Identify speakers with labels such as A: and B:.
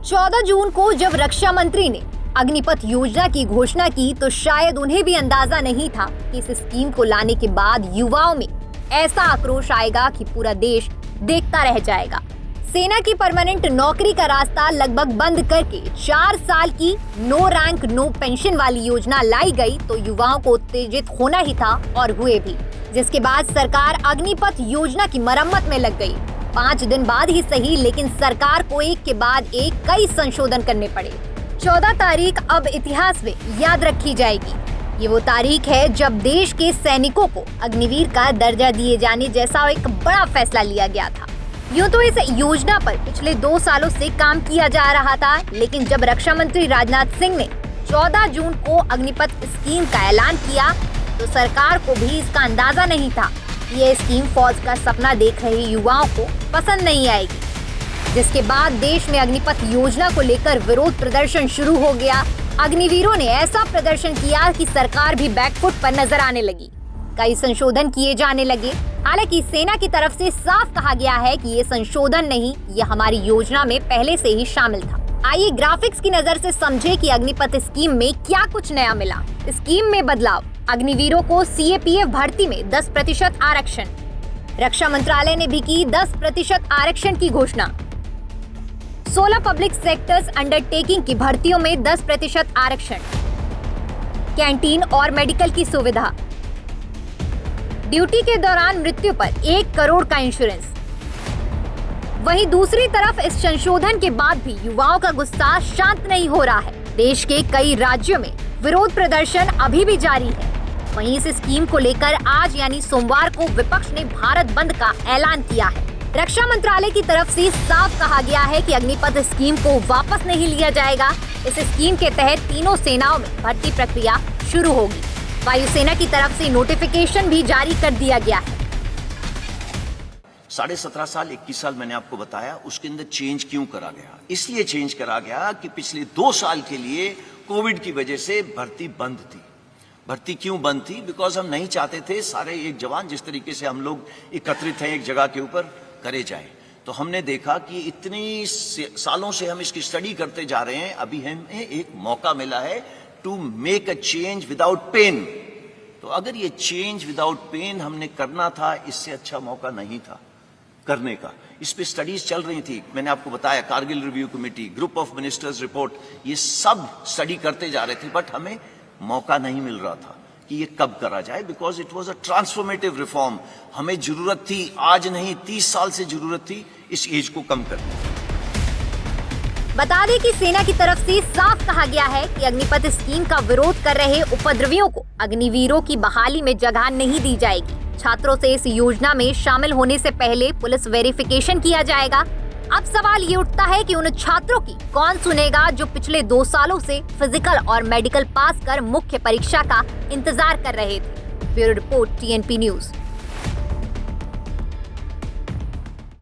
A: 14 जून को जब रक्षा मंत्री ने अग्निपथ योजना की घोषणा की तो शायद उन्हें भी अंदाजा नहीं था कि इस स्कीम को लाने के बाद युवाओं में ऐसा आक्रोश आएगा कि पूरा देश देखता रह जाएगा। सेना की परमानेंट नौकरी का रास्ता लगभग बंद करके 4 साल की नो रैंक नो पेंशन वाली योजना लाई गई तो युवाओं को उत्तेजित होना ही था और हुए भी, जिसके बाद सरकार अग्निपथ योजना की मरम्मत में लग गई। 5 दिन बाद ही सही, लेकिन सरकार को एक के बाद एक कई संशोधन करने पड़े। 14 तारीख अब इतिहास में याद रखी जाएगी। ये वो तारीख है जब देश के सैनिकों को अग्निवीर का दर्जा दिए जाने जैसा एक बड़ा फैसला लिया गया था। यूँ तो इस योजना पर पिछले 2 सालों से काम किया जा रहा था, लेकिन जब रक्षा मंत्री राजनाथ सिंह ने 14 जून को अग्निपथ स्कीम का ऐलान किया तो सरकार को भी इसका अंदाजा नहीं था कि ये स्कीम फौज का सपना देख रहे युवाओं को पसंद नहीं आएगी। जिसके बाद देश में अग्निपथ योजना को लेकर विरोध प्रदर्शन शुरू हो गया। अग्निवीरों ने ऐसा प्रदर्शन किया कि सरकार भी बैकफुट पर नजर आने लगी। कई संशोधन किए जाने लगे। हालांकि सेना की तरफ से साफ कहा गया है कि ये संशोधन नहीं, ये हमारी योजना में पहले से ही शामिल था। आइए ग्राफिक्स की नजर से समझे कि अग्निपथ स्कीम में क्या कुछ नया मिला। स्कीम में बदलाव, अग्निवीरों को सीएपीएफ भर्ती में 10% आरक्षण। रक्षा मंत्रालय ने भी की 10% आरक्षण की घोषणा। 16 पब्लिक सेक्टर्स अंडरटेकिंग की भर्तियों में 10% आरक्षण। कैंटीन और मेडिकल की सुविधा। ड्यूटी के दौरान मृत्यु पर 1 करोड़ का इंश्योरेंस। वहीं दूसरी तरफ इस संशोधन के बाद भी युवाओं का गुस्सा शांत नहीं हो रहा है। देश के कई राज्यों में विरोध प्रदर्शन अभी भी जारी है। वहीं इस स्कीम को लेकर आज यानी सोमवार को विपक्ष ने भारत बंद का ऐलान किया है। रक्षा मंत्रालय की तरफ से साफ कहा गया है कि अग्निपथ स्कीम को वापस नहीं लिया जाएगा। इस स्कीम के तहत तीनों सेनाओं में भर्ती प्रक्रिया शुरू होगी। वायुसेना की तरफ से नोटिफिकेशन भी जारी कर दिया गया है।
B: 17.5 साल 21 साल मैंने आपको बताया, उसके अंदर चेंज क्यों करा गया? इसलिए चेंज करा गया कि पिछले 2 साल के लिए कोविड की वजह से भर्ती बंद थी। भर्ती क्यों बंद थी? बिकॉज हम नहीं चाहते थे सारे एक जवान जिस तरीके से हम लोग एकत्रित हैं एक जगह के ऊपर करे जाए। तो हमने देखा कि इतनी सालों से हम इसकी स्टडी करते जा रहे हैं, अभी हमें एक मौका मिला है to make a change without pain. तो अगर ये चेंज विदाउट पेन हमने करना था, इससे अच्छा मौका नहीं था करने का। इस पे स्टडीज चल रही थी, मैंने आपको बताया, Kargil review committee, group of ministers report, ये सब स्टडी करते जा रहे थे, बट हमें मौका नहीं मिल रहा था कि ये कब करा जाए, because it was a transformative reform. हमें जरूरत थी, आज नहीं 30 साल से जरूरत थी इस एज को कम करने की।
A: बता दें कि सेना की तरफ से साफ कहा गया है कि अग्निपथ स्कीम का विरोध कर रहे उपद्रवियों को अग्निवीरों की बहाली में जगह नहीं दी जाएगी। छात्रों से इस योजना में शामिल होने से पहले पुलिस वेरिफिकेशन किया जाएगा। अब सवाल ये उठता है कि उन छात्रों की कौन सुनेगा जो पिछले 2 सालों से फिजिकल और मेडिकल पास कर मुख्य परीक्षा का इंतजार कर रहे थे। Bureau report, TNP news.